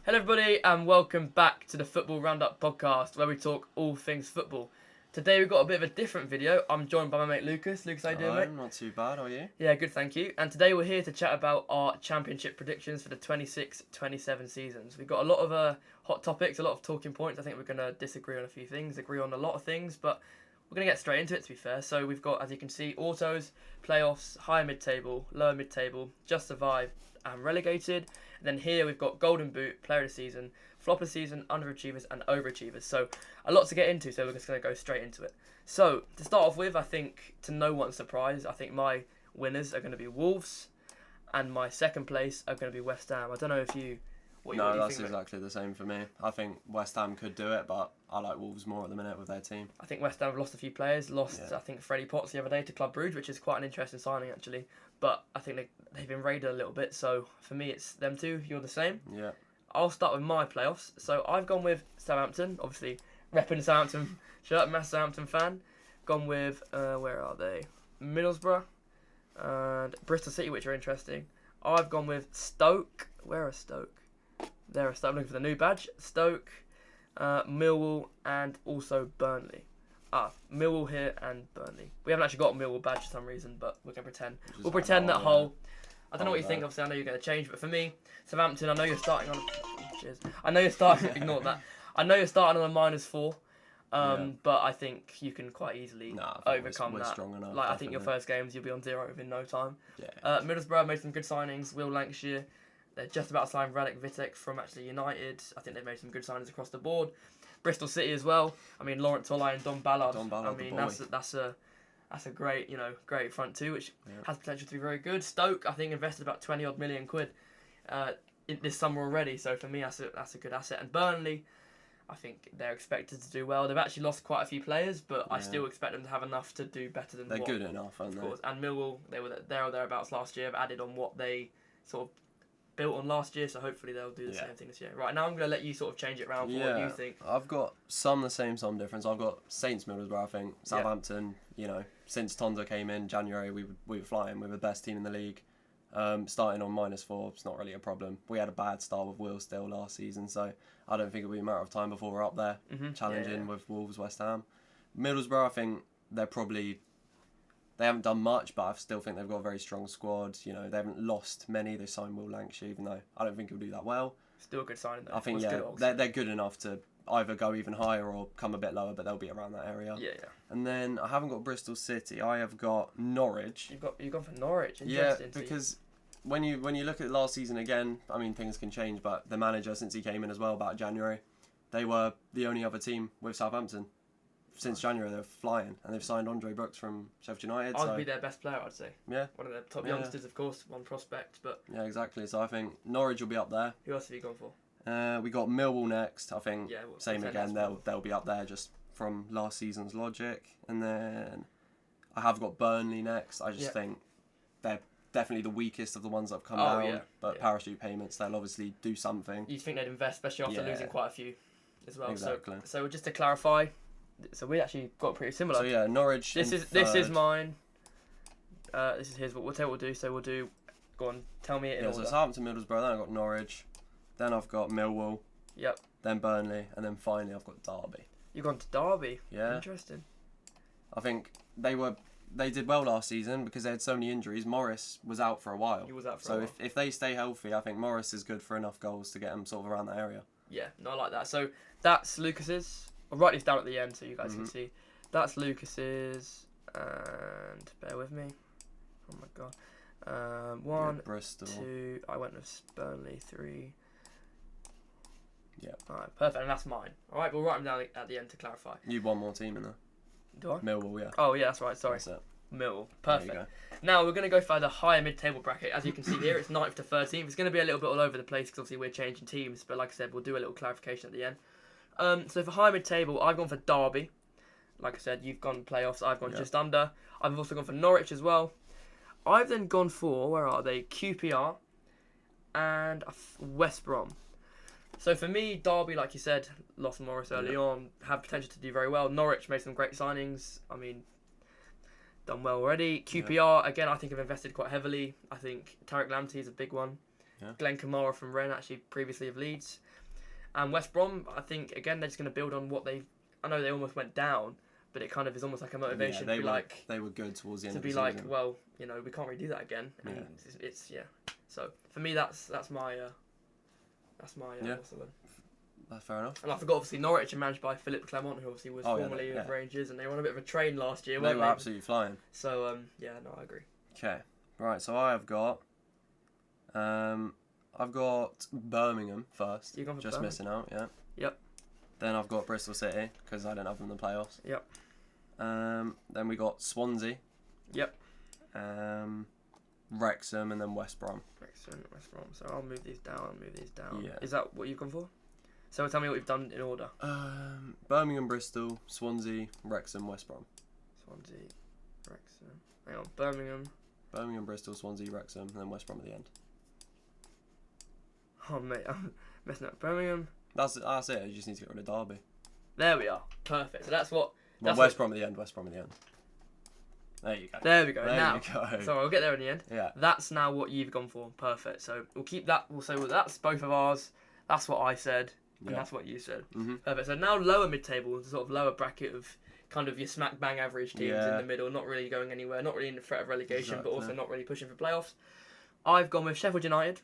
Hello everybody and welcome back to the Football Roundup Podcast where we talk all things football. Today we've got a bit of a different video. I'm joined by my mate Lucas. Lucas, how you doing, mate? Not too bad, how are you? Yeah, good, thank you. And today we're here to chat about our championship predictions for the 26-27 seasons. We've got a lot of hot topics, a lot of talking points. I think we're going to disagree on a few things, agree on a lot of things, but we're going to get straight into it, to be fair. So we've got, as you can see, autos, playoffs, higher mid-table, lower mid-table, just survived and relegated. And then here we've got Golden Boot, Player of the Season, Flop of the Season, Underachievers and Overachievers. So a lot to get into, so we're just going to go straight into it. So to start off with, I think to no one's surprise, I think my winners are going to be Wolves and my second place are going to be West Ham. I don't know if you... What do you that's think, exactly the same for me. I think West Ham could do it, but I like Wolves more at the minute with their team. I think West Ham have lost a few players. I think Freddie Potts the other day to Club Brugge, which is quite an interesting signing actually. But I think they've been raided a little bit. So for me, it's them two. You're the same. Yeah. I'll start with my playoffs. So I've gone with Southampton, obviously repping Southampton shirt, massive Southampton fan. Gone with where are they? Middlesbrough and Bristol City, which are interesting. I've gone with Stoke. Where are Stoke? They're Stoke. I'm looking for the new badge. Stoke, Millwall, and also Burnley. Millwall here and Burnley. We haven't actually got a Millwall badge for some reason, but we're going to pretend. We'll pretend that whole... I don't know what you think, obviously I know you're going to change, but for me, Southampton, I know you're starting on... Cheers. I know you're starting... Ignore that. I know you're starting on a -4, but I think you can quite easily overcome we're that. Strong enough, like, I think your first games, you'll be on 0 within no time. Yeah. Middlesbrough made some good signings. Will Lancashire... They're just about to sign Radek Vitek from actually United. I think they've made some good signings across the board. Bristol City as well. I mean, Laurent Tolai and Don Ballard. I mean, that's a great, great front two, which has potential to be very good. Stoke, I think, invested about 20-odd million quid in this summer already. So for me, that's a good asset. And Burnley, I think they're expected to do well. They've actually lost quite a few players, but I still expect them to have enough to do better than They're good enough, aren't they? Of course. And Millwall, they were there or thereabouts last year. Have added on what they sort of built on last year, so hopefully they'll do the same thing this year. Right, now I'm going to let you sort of change it around for what you think. I've got some the same, some difference. I've got Saints Middlesbrough, I think. Southampton, since Tonda came in January, we were flying. We were the best team in the league. Starting on -4, it's not really a problem. We had a bad start with Will still last season, so I don't think it'll be a matter of time before we're up there, challenging with Wolves, West Ham. Middlesbrough, I think they haven't done much, but I still think they've got a very strong squad. They haven't lost many. They signed Will Lancashire, even though I don't think he'll do that well. Still a good signing, though. I think, they're good enough to either go even higher or come a bit lower, but they'll be around that area. Yeah. And then I haven't got Bristol City. I have got Norwich. You've gone for Norwich. Interesting. Yeah, because when you look at last season again, I mean, things can change, but the manager, since he came in as well, about January, they were the only other team with Southampton. Since January, they're flying, and they've signed Andre Brooks from Sheffield United. I'd be their best player, I'd say. Yeah. One of their top youngsters, of course, one prospect, but... Yeah, exactly. So I think Norwich will be up there. Who else have you gone for? We got Millwall next. I think same again. They'll be up there just from last season's logic. And then I have got Burnley next. I just think they're definitely the weakest of the ones that have come down. Yeah. But parachute payments, they'll obviously do something. You think they'd invest, especially after losing quite a few as well. Exactly. So just to clarify... So we actually got pretty similar. So yeah, Norwich. This is mine. This is his. We'll tell you what we'll do. So we'll do. Go on, tell me it in order. So Southampton, Middlesbrough. Then I've got Norwich. Then I've got Millwall. Yep. Then Burnley, and then finally I've got Derby. You've gone to Derby. Yeah. Interesting. I think they did well last season because they had so many injuries. Morris was out for a while. He was out for a while. So if they stay healthy, I think Morris is good for enough goals to get them sort of around that area. Yeah, no, I like that. So that's Lucas's. I'll write this down at the end so you guys can see. That's Lucas's, and bear with me. Oh my god. 1, Bristol. 2. I went with Burnley. 3. Yeah. Alright, perfect. And that's mine. Alright, we'll write them down at the end to clarify. You one more team in there. Do I? Millwall, yeah. Oh yeah, that's right. Sorry. That's it. Millwall. Perfect. Now we're going to go for the higher mid-table bracket. As you can see here, it's 9th to 13th. It's going to be a little bit all over the place because obviously we're changing teams. But like I said, we'll do a little clarification at the end. So for high mid-table, I've gone for Derby. Like I said, you've gone playoffs. I've gone just under. I've also gone for Norwich as well. I've then gone for, where are they? QPR and West Brom. So for me, Derby, like you said, lost Morris early on, have potential to do very well. Norwich made some great signings. I mean, done well already. QPR, again, I think have invested quite heavily. I think Tariq Lamptey is a big one. Yeah. Glenn Kamara from Rennes, actually previously of Leeds. And West Brom, I think, again, they're just going to build on what they... I know they almost went down, but it kind of is almost like a motivation to be like... They were good towards the end to of the be season. like, well, you know, we can't really do that again. And it's So, for me, that's my... what's the word? That's fair enough. And I forgot, obviously, Norwich are managed by Philip Clement, who obviously was formerly with Rangers, and they were on a bit of a train last year, They were absolutely flying. So, I agree. Okay. Right, so I've got Birmingham first. You gone for just Birmingham? missing out, yeah. Yep. Then I've got Bristol City, because I don't have them in the playoffs. Yep. Then we got Swansea. Yep. Wrexham, and then West Brom. Wrexham, West Brom. So I'll move these down, Yeah. Is that what you've gone for? So tell me what you've done in order. Birmingham, Bristol, Swansea, Wrexham, West Brom. Swansea, Wrexham. Hang on, Birmingham, Bristol, Swansea, Wrexham, and then West Brom at the end. Oh, mate, I'm messing up. Birmingham. That's it. You just need to get rid of Derby. There we are. Perfect. So that's what... West Brom at the end. There you go. There we go. There now, you go. So I'll get there in the end. Yeah. That's now what you've gone for. Perfect. So we'll keep that. So that's both of ours. That's what I said, and that's what you said. Mm-hmm. Perfect. So now lower mid-table, sort of lower bracket of kind of your smack bang average teams in the middle, not really going anywhere, not really in the threat of relegation, but also not really pushing for playoffs. I've gone with Sheffield United.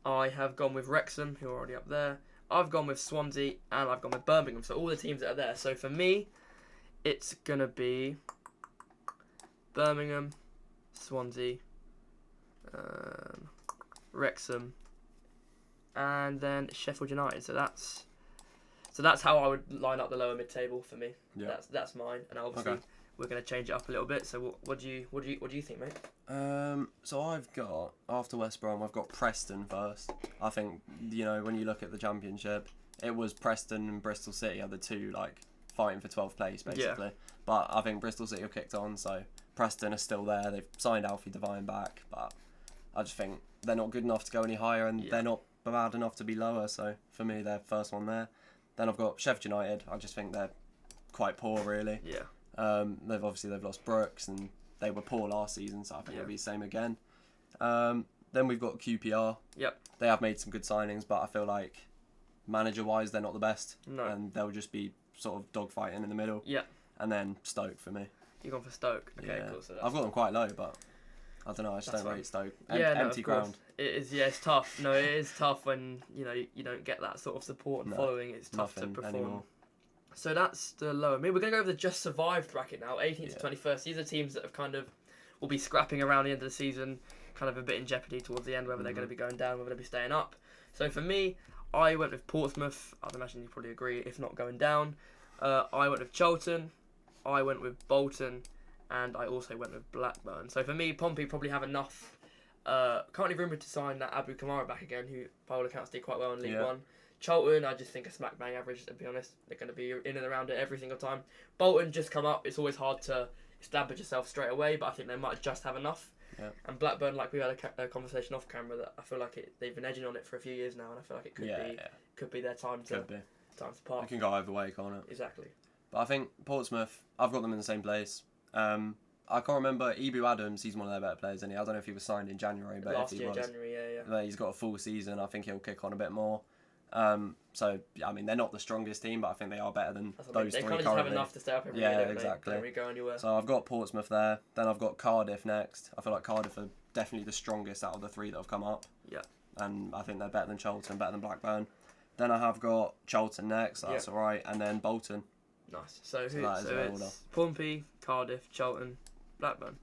I have gone with Wrexham, who are already up there. I've gone with Swansea, and I've gone with Birmingham. So all the teams that are there. So for me, it's going to be Birmingham, Swansea, Wrexham, and then Sheffield United. So that's how I would line up the lower mid-table for me. Yeah. That's mine, and obviously we're going to change it up a little bit. So what do you think, mate? So I've got, after West Brom, I've got Preston first. I think, when you look at the Championship, it was Preston and Bristol City are the two, fighting for 12th place, basically. Yeah. But I think Bristol City have kicked on, so Preston are still there. They've signed Alfie Devine back, but I just think they're not good enough to go any higher, and they're not bad enough to be lower, so for me, they're first one there. Then I've got Sheffield United. I just think they're quite poor, really. Yeah. They've lost Brooks, and they were poor last season, so I think it'll be the same again. Then we've got QPR. Yep. They have made some good signings, but I feel like manager-wise, they're not the best. No. And they'll just be sort of dogfighting in the middle. Yeah. And then Stoke for me. You've gone for Stoke. Okay, cool. So I've got them quite low, but I don't know. I just don't rate Stoke. Empty ground. It is. Yeah, it's tough. No, it is tough when you don't get that sort of support and following. It's tough to perform. Anymore. So that's the lower. I mean, we're going to go over the just survived bracket now, 18th to 21st. These are teams that have kind of will be scrapping around the end of the season, kind of a bit in jeopardy towards the end, whether they're going to be going down, whether they'll be staying up. So for me, I went with Portsmouth. I'd imagine you probably agree, if not going down. I went with Charlton. I went with Bolton, and I also went with Blackburn. So for me, Pompey probably have enough. Currently rumoured to sign that Abu Kamara back again, who by all accounts did quite well in League One. Charlton, I just think a smack bang average, to be honest. They're going to be in and around it every single time. Bolton just come up. It's always hard to establish yourself straight away, but I think they might just have enough. Yeah. And Blackburn, like we had a conversation off camera, that I feel like they've been edging on it for a few years now, and I feel like it could be their time to part. It can go either way, can't it? Exactly. But I think Portsmouth, I've got them in the same place. I can't remember, Ibu Adams, he's one of their better players, isn't he? I don't know if he was signed in January, but last if he year, was, January, yeah. But he's got a full season. I think he'll kick on a bit more. So, I mean, they're not the strongest team, but I think they are better than those three currently. They kind of just have enough to stay up every year, don't exactly. They don't really go anywhere. So I've got Portsmouth there. Then I've got Cardiff next. I feel like Cardiff are definitely the strongest out of the three that have come up. Yeah. And I think they're better than Charlton, better than Blackburn. Then I have got Charlton next. So that's all right. And then Bolton. Nice. So it's Pompey, Cardiff, Charlton, Blackburn.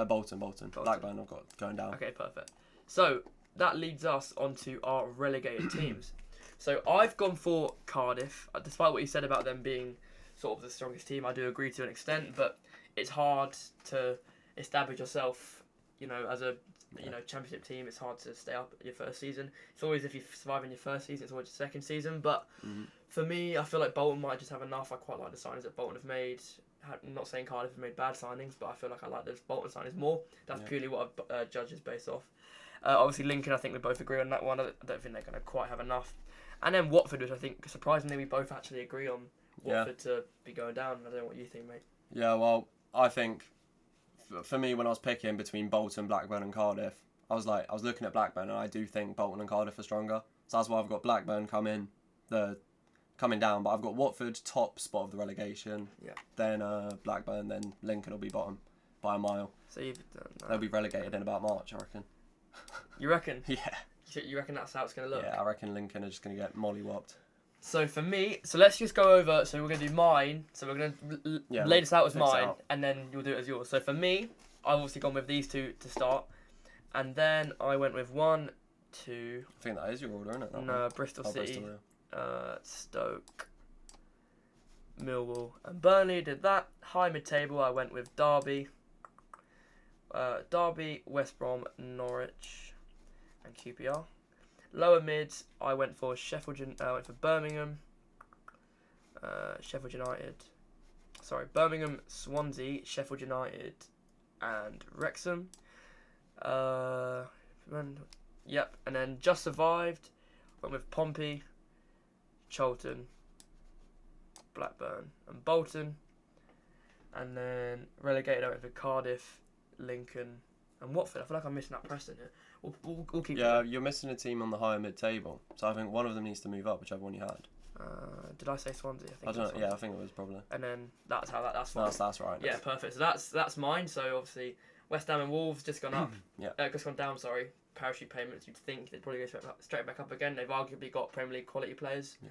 Bolton. Blackburn I've got going down. Okay, perfect. So that leads us onto our relegated teams. So I've gone for Cardiff. Despite what you said about them being sort of the strongest team, I do agree to an extent, but it's hard to establish yourself, as a championship team. It's hard to stay up your first season. It's always, if you survive in your first season, it's always your second season. But for me, I feel like Bolton might just have enough. I quite like the signings that Bolton have made. I'm not saying Cardiff have made bad signings, but I feel like I like those Bolton signings more. That's purely what I've judged based off. Obviously, Lincoln, I think we both agree on that one. I don't think they're going to quite have enough. And then Watford, which I think, surprisingly, we both actually agree on Watford to be going down. I don't know what you think, mate. Yeah, well, I think, for me, when I was picking between Bolton, Blackburn and Cardiff, I was looking at Blackburn, and I do think Bolton and Cardiff are stronger. So that's why I've got Blackburn coming down, but I've got Watford top spot of the relegation. Yeah. Then Blackburn, then Lincoln will be bottom by a mile. So you've done that. They'll be relegated in about March, I reckon. You reckon? Yeah. You reckon that's how it's going to look? Yeah, I reckon Lincoln are just going to get mollywopped. So for me, let's just go over. So we're going to do mine. So we're going to lay this out as mine, and then you'll do it as yours. So for me, I've obviously gone with these two to start, and then I went with 1, 2. I think that is your order, isn't it? No, Bristol City, Bristol, Stoke, Millwall, and Burnley. Did that. High mid-table, I went with Derby, West Brom, Norwich, and QPR. Lower mids, I went for Birmingham, Birmingham, Swansea, Sheffield United, and Wrexham. And then just survived. Went with Pompey, Charlton, Blackburn, and Bolton. And then relegated, I went for Cardiff, Lincoln, and Watford. I feel like I'm missing out Preston here. We'll keep. Yeah, you're missing a team on the higher mid-table, so I think one of them needs to move up, whichever one you had. Did I say Swansea? I don't know. Yeah, I think it was probably. And then that's how that's fine. That's right. Yeah, perfect. So that's mine. So obviously West Ham and Wolves just gone up. Yeah. Just gone down. Sorry. Parachute payments. You'd think they'd probably go straight back up again. They've arguably got Premier League quality players. Yeah.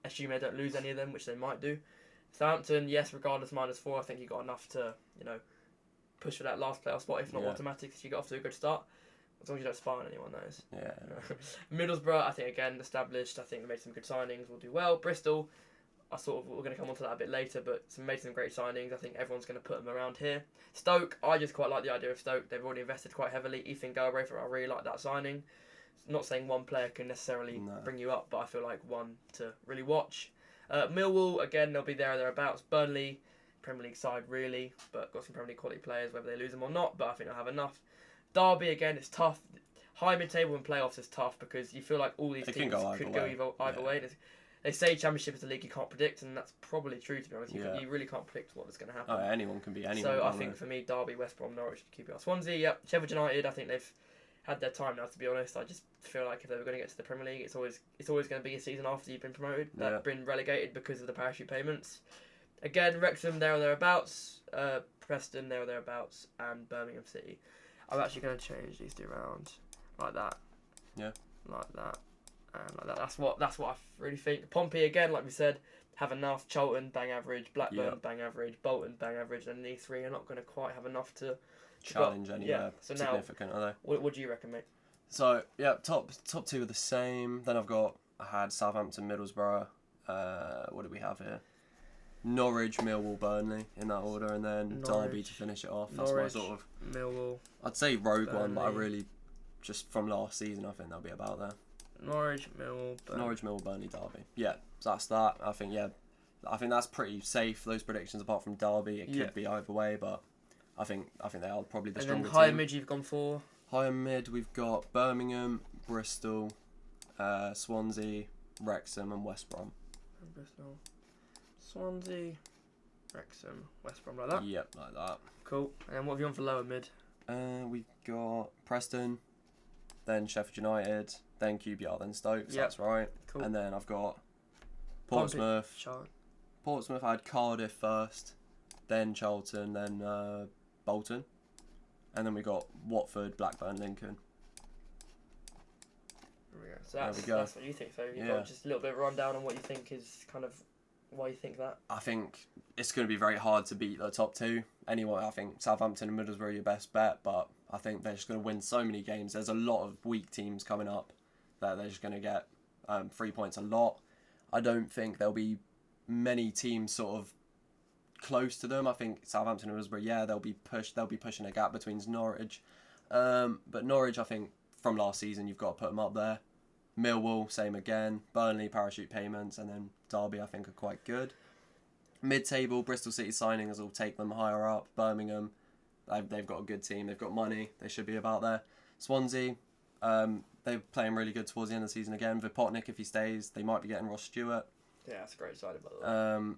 Assume they don't lose any of them, which they might do. Southampton, yes, regardless -4. I think you got enough to push for that last playoff spot, if not automatic. So you got off to a good start. As long as you don't spy on anyone, that is. Yeah. Middlesbrough, I think, again, established. I think they made some good signings. Will do well. Bristol, we're going to come on to that a bit later, but made some great signings. I think everyone's going to put them around here. Stoke, I just quite like the idea of Stoke. They've already invested quite heavily. Ethan Galbraith, I really like that signing. Not saying one player can necessarily bring you up, but I feel like one to really watch. Millwall, again, they'll be there or thereabouts. Burnley, Premier League side, really, but got some Premier League quality players, whether they lose them or not, but I think they'll have enough. Derby, again, it's tough. High mid-table and playoffs is tough because you feel like all these teams could go either way. They say Championship is a league you can't predict, and that's probably true, to be honest. You really can't predict what's going to happen. Oh, anyone can be anyone. So I think for me, Derby, West Brom, Norwich, QPR, Swansea, yep. Sheffield United, I think they've had their time now, to be honest. I just feel like if they were going to get to the Premier League, it's always going to be a season after you've been promoted, been relegated because of the parachute payments. Again, Wrexham, there or thereabouts. Preston, there or thereabouts. And Birmingham City. I'm actually going to change these two around like that. Yeah. Like that. And like that. That's what I really think. Pompey, again, like we said, have enough. Charlton, bang average. Blackburn, bang average. Bolton, bang average. And these three are not going to quite have enough to challenge anywhere significant, are they? What do you reckon, mate? So, yeah, top two are the same. Then I had Southampton, Middlesbrough. What do we have here? Norwich, Millwall, Burnley in that order, and then Derby to finish it off. That's my sort of Millwall. I'd say rogue one, but I really just from last season I think they'll be about there. Norwich, Millwall, Burnley, Derby. Yeah, so that's that. I think that's pretty safe. Those predictions, apart from Derby, it could be either way, but I think they are probably the stronger team. And then higher mid you've gone for? Higher mid we've got Birmingham, Bristol, Swansea, Wrexham, and West Brom. Bristol. Swansea, Wrexham, West Brom, like that? Yep, like that. Cool. And then what have you on for lower mid? We've got Preston, then Sheffield United, then QPR, then Stoke, so that's right. Cool. And then I've got Portsmouth. Portsmouth, I had Cardiff first, then Charlton, then Bolton. And then we got Watford, Blackburn, Lincoln. So that's what you think. So you've got just a little bit of rundown on what you think is kind of why you think that. I think it's going to be very hard to beat the top two. Anyway, I think Southampton and Middlesbrough are your best bet, but I think they're just going to win so many games. There's a lot of weak teams coming up that they're just going to get 3 points a lot. I don't think there'll be many teams sort of close to them. I think Southampton and Middlesbrough, they'll be pushing a gap between Norwich. But Norwich, I think from last season, you've got to put them up there. Millwall, same again. Burnley, parachute payments, and then Derby, I think, are quite good. Mid-table, Bristol City signings will take them higher up. Birmingham, they've got a good team. They've got money. They should be about there. Swansea, they're playing really good towards the end of the season again. Vipotnik, if he stays, they might be getting Ross Stewart. Yeah, that's a great side, by the way.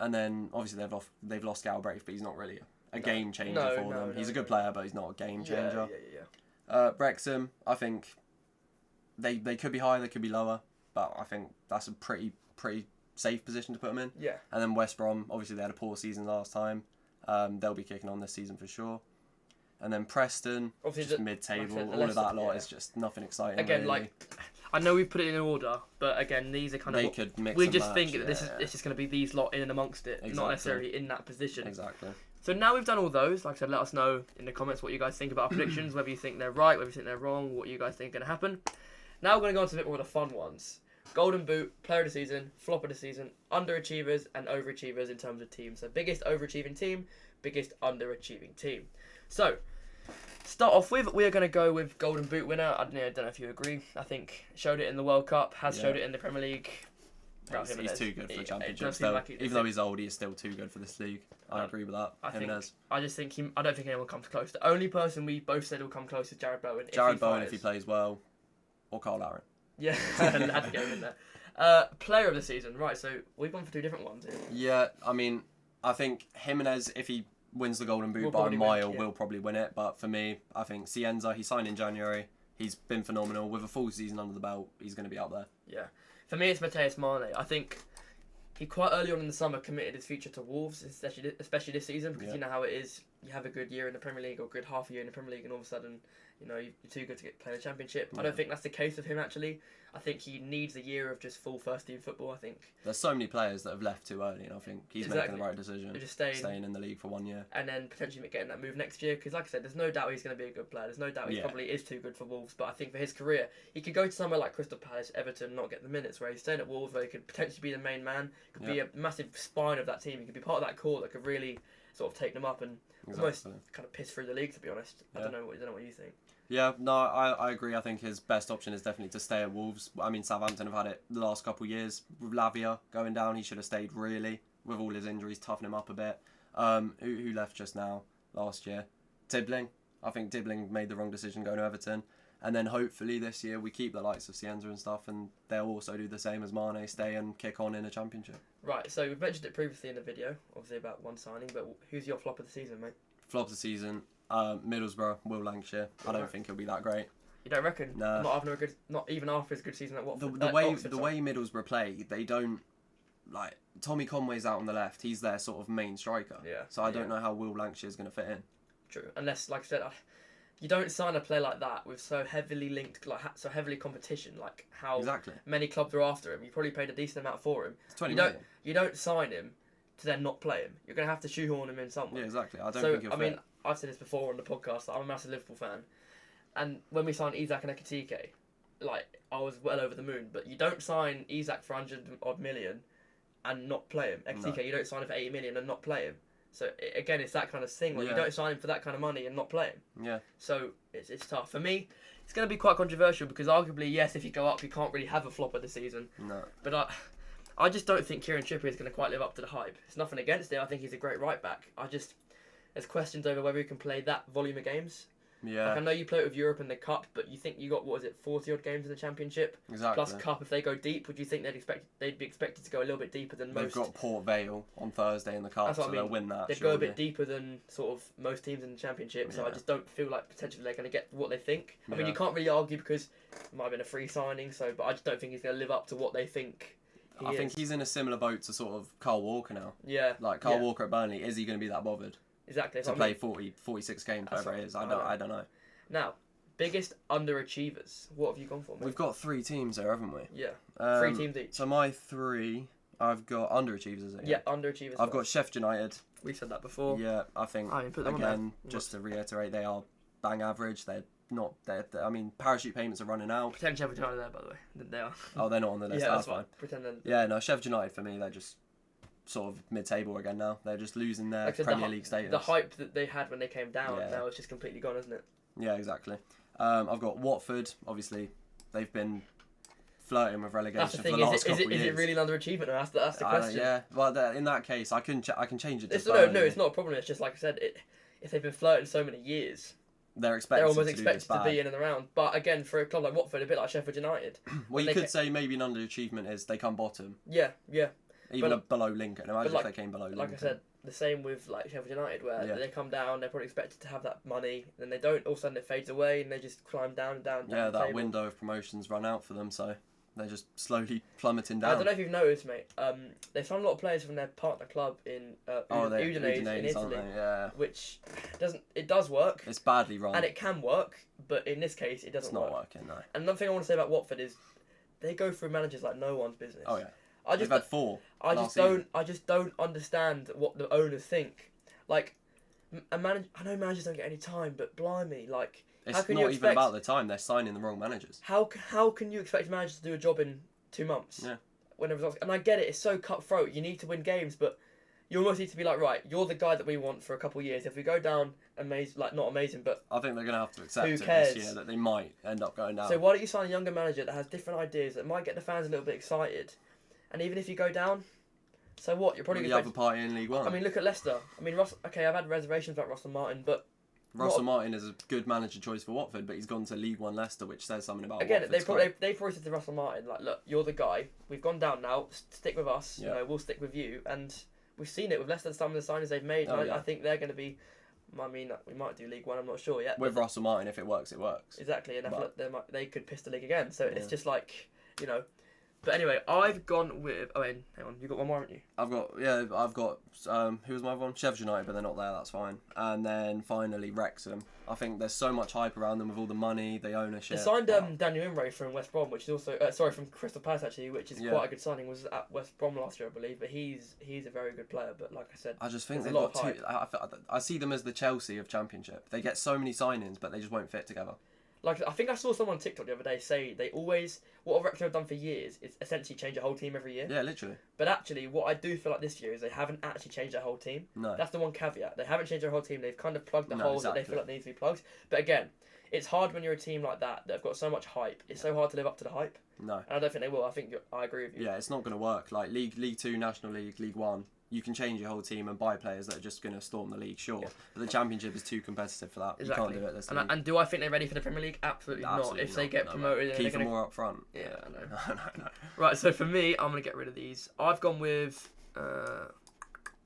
And then, obviously, they've lost Galbraith, but he's not really a game changer for them. He's a good player, but he's not a game changer. Yeah. Wrexham, I think they could be higher, they could be lower, but I think that's a pretty safe position to put them in. Yeah. And then West Brom, obviously they had a poor season last time. They'll be kicking on this season for sure. And then Preston, Obviously just mid-table, like I said, all of that lot yeah. is just nothing exciting. Again, really. like, I know we put it in order, but again, these are kind of... They could mix we and just match, think that yeah. it's just going to be these lot in and amongst it, not Exactly. necessarily in that position. Exactly. So now we've done all those, like I said, let us know in the comments what you guys think about our predictions, whether you think they're right, whether you think they're wrong, what you guys think is going to happen. Now we're going to go on to a bit more of the fun ones. Golden Boot, Player of the Season, Flop of the Season, Underachievers and Overachievers in terms of teams. So biggest overachieving team, biggest underachieving team. So, start off with, we are going to go with Golden Boot winner. I don't know if you agree. I think showed it in the World Cup, showed it in the Premier League. He's too good for the Championship still. Like even though he's old, he is still too good for this league. I agree with that. I just think I don't think anyone comes close. The only person we both said will come close is Jared Bowen. If he plays well, or Carl Aaron. Yeah, I had to get him in there. Player of the Season, right, so we've gone for two different ones here. Yeah, I mean, I think Jimenez, if he wins the Golden Boot Will by a probably mile, win, yeah. will probably win it. But for me, I think Cienza, he signed in January. He's been phenomenal. With a full season under the belt, he's going to be up there. Yeah. For me, it's Mateus Mane. I think he quite early on in the summer committed his future to Wolves, especially this season, because you know how it is. You have a good year in the Premier League or a good half a year in the Premier League, and all of a sudden, you know, you're too good to play the Championship. Yeah. I don't think that's the case with him, actually. I think he needs a year of just full first-team football, I think. There's so many players that have left too early, and I think he's making the right decision. Just staying in the league for 1 year. And then potentially getting that move next year, because like I said, there's no doubt he's going to be a good player. There's no doubt he probably is too good for Wolves, but I think for his career, he could go to somewhere like Crystal Palace, Everton, not get the minutes, where he's staying at Wolves, where he could potentially be the main man, could be a massive spine of that team, he could be part of that core that could really sort of take them up and almost kind of piss through the league, to be honest. I don't know what you think. Yeah, no, I agree. I think his best option is definitely to stay at Wolves. I mean, Southampton have had it the last couple of years. With Lavia going down, he should have stayed, really, with all his injuries, toughen him up a bit. Who left just now last year? Tibbling. I think Tibbling made the wrong decision going to Everton. And then hopefully this year we keep the likes of Cienza and stuff, and they'll also do the same as Mane, stay and kick on in a Championship. Right, so we've mentioned it previously in the video, obviously about one signing, but who's your flop of the season, mate? Flop of the season, Middlesbrough, Will Lancashire. I don't think he'll be that great. You don't reckon? No. Not even after his good season at Watford. The way Middlesbrough play, they don't, like, Tommy Conway's out on the left. He's their sort of main striker. Yeah. So I don't know how Will Lancashire's going to fit in. True, unless, like I said, you don't sign a player like that with so heavily linked, like so heavily competition, like how many clubs are after him. You probably paid a decent amount for him. It's 20 million. You don't sign him to then not play him. You're going to have to shoehorn him in somewhere. Yeah, exactly. I don't think he'll fit. I mean, I've said this before on the podcast, that I'm a massive Liverpool fan. And when we signed Isak and Ekitike, like, I was well over the moon. But you don't sign Isak for 100-odd million and not play him. Ekitike, you don't sign him for 80 million and not play him. So, again, it's that kind of thing. Like, you don't sign him for that kind of money and not play him. Yeah. So, it's tough. For me, it's going to be quite controversial because arguably, yes, if you go up, you can't really have a flop of the season. No. But I just don't think Kieran Trippier is going to quite live up to the hype. It's nothing against him. I think he's a great right back. There's questions over whether he can play that volume of games. Yeah. Like, I know you play it with Europe and the Cup, but you think you got, 40-odd games in the Championship? Exactly. Plus Cup, if they go deep, would you think they'd be expected to go a little bit deeper than most? They've got Port Vale on Thursday in the Cup, so they'll win that. They'd go a bit deeper than sort of most teams in the Championship, so I just don't feel like potentially they're going to get what they think. I mean, you can't really argue because it might have been a free signing, but I just don't think he's going to live up to what they think. I think he's in a similar boat to sort of Kyle Walker now. Yeah. Like Kyle Walker at Burnley, is he going to be that bothered? Exactly. To play 46 games, whatever it is. I don't know. Now, biggest underachievers. What have you gone for, mate? We've got 3 teams there, haven't we? Yeah. 3 teams each. So my 3, I've got underachievers. Yeah, underachievers. I've got Sheffield United. We said that before. Yeah, I think, again, just to reiterate, they are bang average. They're not, I mean, parachute payments are running out. Pretend Sheffield United there, by the way. They are. Oh, they're not on the list. That's fine. Pretend then. Yeah, no, Sheffield United, for me, they're just sort of mid-table again now. They're just losing their Premier League status. The hype that they had when they came down, now it's just completely gone, isn't it? Yeah, exactly. I've got Watford. Obviously, they've been flirting with relegation for the last couple of years. Is it really an underachievement? That's the question. Yeah, well, in that case, I can change it to No, it's not a problem. It's just like I said, if they've been flirting so many years, they're almost expected to be in and around. But again, for a club like Watford, a bit like Sheffield United. Well, you could say maybe an underachievement is they come bottom. Yeah. Even below Lincoln. Imagine if they came below Lincoln. Like I said, the same with like Sheffield United, where Yeah. they come down, they're probably expected to have that money, then they don't. All of a sudden, it fades away, and they just climb down and down. And down Yeah, the that table. window of promotions run out for them, so they're just slowly plummeting I down. don't know if you've noticed, mate. They signed a lot of players from their partner club in Udinese in Udinese, aren't Italy, they? Yeah. which it does work, It's badly run. and it can work, but in this case, it doesn't It's not work. working, no. And another thing I want to say about Watford is they go through managers like no one's business. Oh yeah. I They've just had 4. I last just don't understand what the owners think. Like, I know managers don't get any time, but blimey, like, It's how can not you even expect? about the time. They're signing the wrong managers. How can you expect managers to do a job in 2 months? Yeah. When the results, and I get it, it's so cutthroat. You need to win games, but you almost need to be like, right, you're the guy that we want for a couple of years. If we go down, not amazing, but I think they're going to have to accept Who it cares? this year that they might end up going down. so why don't you sign a younger manager that has different ideas that might get the fans a little bit excited? And even if you go down, so what? You're probably the gonna other party in League One. I mean, look at Leicester. I mean, I've had reservations about Russell Martin, but Russell Martin is a good manager choice for Watford, but he's gone to League One Leicester, which says something about again, Watford's they probably said to Russell Martin, like, look, you're the guy. We've gone down now. Stick with us. Yeah. You know, we'll stick with you. And we've seen it with Leicester. Some of the signings they've made. Oh, and yeah. I think they're going to be. I mean, we might do League One. I'm not sure yet. With but Russell Martin, if it works, it works. exactly, and I feel But- like they could piss the league again. So it's Yeah. just like, you know. But anyway, I've gone with. Oh, wait, hang on. You got one more, haven't you? I've got who was my other one? Sheffield United, but they're not there. That's fine. And then finally Wrexham. I think there's so much hype around them with all the money, the ownership. They signed Wow. Daniel Imre from West Brom, which is also from Crystal Palace actually, which is Yeah. quite a good signing. Was at West Brom last year, I believe, but he's a very good player. But like I said, I just think there's they've a lot got of two. I see them as the Chelsea of Championship. They get so many signings, but they just won't fit together. like I think I saw someone on TikTok the other day say they always what Wrexham have done for years is essentially change a whole team every year. Yeah, literally. But actually, what I do feel like this year is they haven't actually changed their whole team. No. That's the one caveat. They haven't changed their whole team. They've kind of plugged the No, holes that they exactly. feel like need to be plugged. But again, it's hard when you're a team like that have got so much hype. It's so hard to live up to the hype. No. And I don't think they will. I agree with you. Yeah, it's not going to work. Like League 2, National League, League 1, you can change your whole team and buy players that are just going to storm the league, sure. Yeah. But the Championship is too competitive for that. Exactly. You can't do it this And, league. and do I think they're ready for the Premier League? Absolutely, Absolutely not. If they not. get No, promoted, then Keep they're them going more up front. Yeah, I know. No. Right, so for me, I'm going to get rid of these. I've gone with...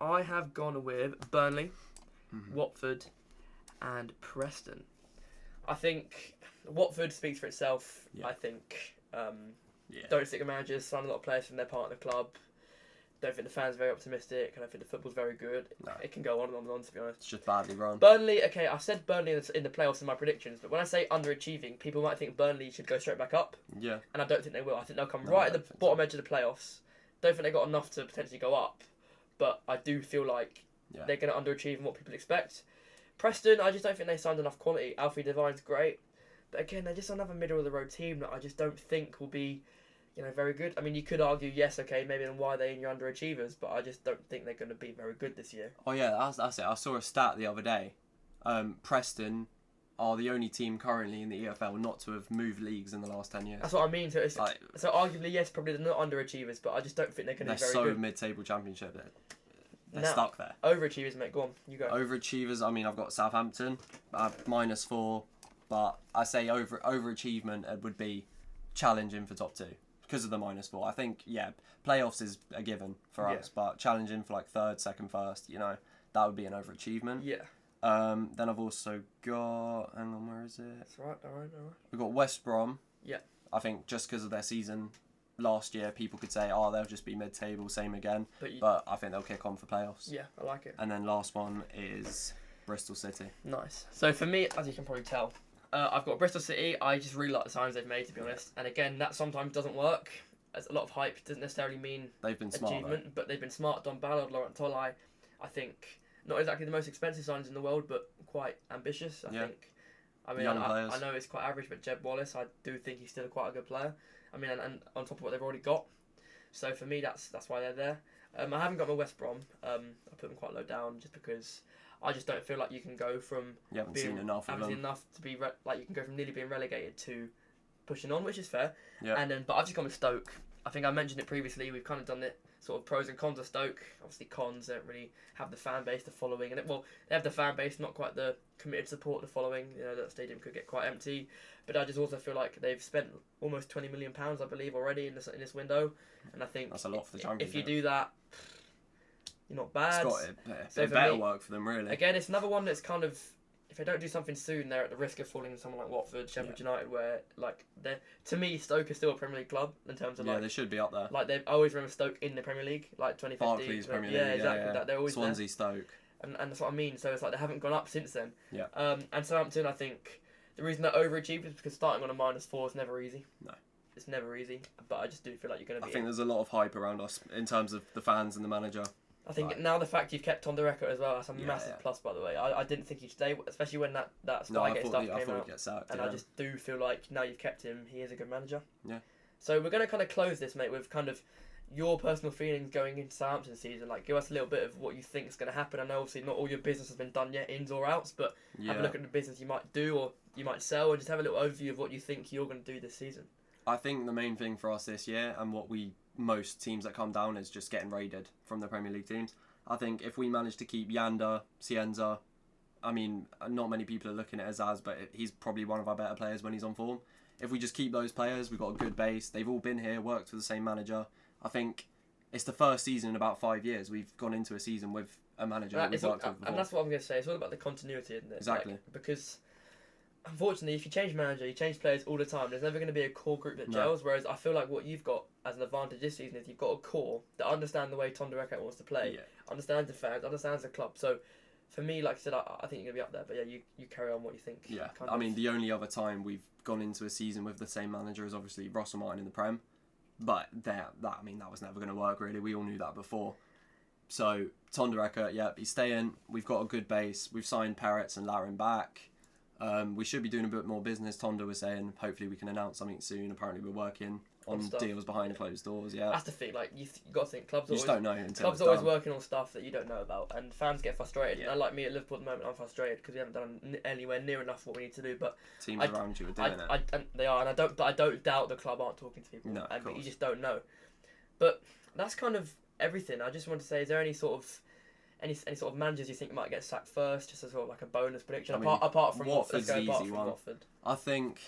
I have gone with Burnley, Mhm. Watford, and Preston. I think Watford speaks for itself. Yeah. I think Yeah. don't stick with managers, sign a lot of players from their partner club. Don't think the fans are very optimistic. I don't think the football's very good. No. It can go on and on and on, to be honest. It's just badly run. Burnley, okay, I said Burnley in the playoffs in my predictions, but when I say underachieving, people might think Burnley should go straight back up, Yeah. and I don't think they will. I think they'll come No, right I at the don't think bottom so. edge of the playoffs. Don't think they got enough to potentially go up, but I do feel like Yeah. they're going to underachieve in what people expect. Preston, I just don't think they signed enough quality. Alfie Devine's great, but again, they're just another middle of the road team that I just don't think will be, very good. I mean, you could argue, yes, okay, maybe then why are they in your underachievers, but I just don't think they're going to be very good this year. Oh yeah, that's it. I saw a stat the other day. Preston are the only team currently in the EFL not to have moved leagues in the last 10 years. That's what I mean. So, Like, so arguably, yes, probably they're not underachievers, but I just don't think they're going to they're be very so good. mid-table Championship. They're Now- stuck there. Overachievers, mate. Go on, you go. Overachievers, I mean, I've got Southampton, -4, but I say overachievement would be challenging for top 2 because of the -4. I think, yeah, playoffs is a given for Yeah. us, but challenging for like third, second, first, that would be an overachievement. Yeah, Then I've also got, hang on, where is it? that's right. All right. We've got West Brom. Yeah. I think just because of their season last year, people could say, oh, they'll just be mid-table, same again. But I think they'll kick on for playoffs. Yeah, I like it. And then last one is Bristol City. Nice. So for me, as you can probably tell, I've got Bristol City. I just really like the signs they've made, to be honest. And again, that sometimes doesn't work. As a lot of hype doesn't necessarily mean They've been smart, achievement, but they've been smart. Don Ballard, Laurent Tolai, I think, not exactly the most expensive signings in the world, but quite ambitious, I Yeah. think. I mean, Young players. I know it's quite average, but Jeb Wallace, I do think he's still quite a good player. I mean, and on top of what they've already got. So for me, that's why they're there. I haven't got my West Brom. I put them quite low down just because I just don't feel like you can go from You haven't seen enough of them. enough to be like you can go from nearly being relegated to pushing on, which is fair. Yeah. And then, but I've just gone with Stoke. I think I mentioned it previously. We've kind of done it sort of pros and cons of Stoke. Obviously, cons don't really have the fan base, the following, and they have the fan base, not quite the committed support, the following. That stadium could get quite empty. But I just also feel like they've spent almost £20 million, I believe, already in this window, and I think That's a lot for the if Championship. you do that, you're not bad. It's got it. So It for better me, work for them, really. Again, it's another one that's kind of, if they don't do something soon, they're at the risk of falling to someone like Watford, Sheffield United, where like they're, to me, Stoke is still a Premier League club in terms of they should be up there. Like I always remember Stoke in the Premier League, like 2015. Barclays Premier League. Yeah, exactly. That they're always Swansea, there. Stoke. And that's what I mean. So it's like they haven't gone up since then. Yeah. And Southampton, I think the reason they're overachieved is because starting on a -4 is never easy. No. It's never easy. But I just do feel like you're going to be. I think there's a lot of hype around us in terms of the fans and the manager. I think Right. now the fact you've kept on the record as well, that's a massive yeah. plus, by the way. I didn't think he'd stay, especially when that No, Spygate stuff I came thought out. he'd get sacked. And I just do feel like now you've kept him, he is a good manager. Yeah. So we're going to kind of close this, mate, with kind of your personal feelings going into Southampton season. Like, give us a little bit of what you think is going to happen. I know, obviously, not all your business has been done yet, ins or outs, but have a look at the business you might do or you might sell, and just have a little overview of what you think you're going to do this season. I think the main thing for us this year, and what most teams that come down, is just getting raided from the Premier League teams. I think if we manage to keep Yanda, Cienza, I mean, not many people are looking at Azaz, but he's probably one of our better players when he's on form. If we just keep those players, we've got a good base. They've all been here, worked for the same manager. I think it's the first season in about 5 years we've gone into a season with a manager that we've worked with before. And that's what I'm going to say. It's all about the continuity, isn't it? Exactly. Like, because unfortunately, if you change manager, you change players all the time, there's never going to be a core group that gels, whereas I feel like what you've got as an advantage this season is you've got a core that understand the way Tom Derek wants to play, understands the fans, understands the club. So for me, like I said, I think you're going to be up there, but yeah, you carry on what you think. Yeah, I mean, the only other time we've gone into a season with the same manager is obviously Russell Martin in the Prem, but that was never going to work, really. We all knew that before. So Tom Derek, he's staying. We've got a good base. We've signed Peretz and Larin back. We should be doing a bit more business. Tonda was saying, hopefully we can announce something soon. Apparently we're working on deals behind closed doors. Yeah, that's the thing. Like you got to think clubs. You just don't know until clubs always working on stuff that you don't know about, and fans get frustrated. Yeah. And like me at Liverpool at the moment, I'm frustrated because we haven't done anywhere near enough what we need to do. But teams around you are doing it. And they are, and I don't doubt the club aren't talking to people. No, but you just don't know. But that's kind of everything. I just want to say, is there any sort of managers you think might get sacked first, just as sort of like a bonus prediction? I mean, apart from Watford's the easy one. Watford. I think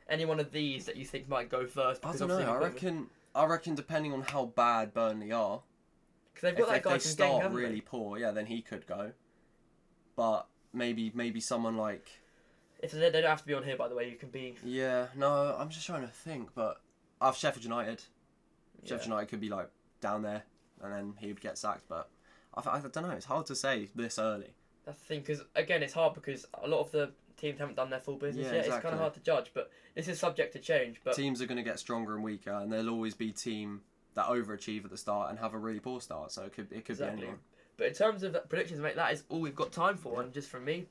any one of these that you think might go first. I don't know. I reckon depending on how bad Burnley are, because they've got that guy if they start really poor, then he could go. But maybe someone like. If they don't have to be on here, by the way, you can be. Yeah, no, I'm just trying to think, but I have Sheffield United. Yeah. Sheffield United could be like down there, and then he would get sacked. But I don't know. It's hard to say this early. That's the thing, because again, it's hard because a lot of the teams haven't done their full business yet. Exactly. It's kind of hard to judge, but this is subject to change. But teams are going to get stronger and weaker, and there'll always be team that overachieve at the start and have a really poor start. So it could be anyone. But in terms of predictions, mate, that is all we've got time for. And just from me,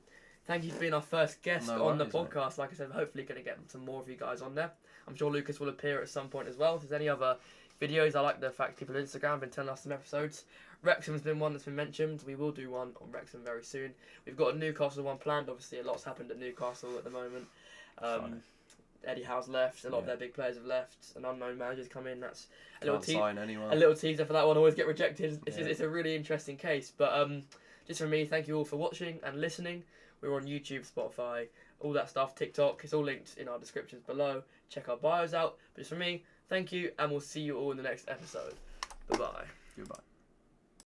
thank you for being our first guest on the podcast. Mate. Like I said, hopefully going to get some more of you guys on there. I'm sure Lucas will appear at some point as well. If there's any other videos, I like the fact people on Instagram have been telling us some episodes. Wrexham's been one that's been mentioned. We will do one on Wrexham very soon. We've got a Newcastle one planned. Obviously, a lot's happened at Newcastle at the moment. Eddie Howe's left. A lot of their big players have left. An unknown manager's come in. That's a little teaser for that one. Always get rejected. It's a really interesting case. But just from me, thank you all for watching and listening. We're on YouTube, Spotify, all that stuff, TikTok. It's all linked in our descriptions below. Check our bios out. But just from me, thank you, and we'll see you all in the next episode. Bye-bye. Goodbye.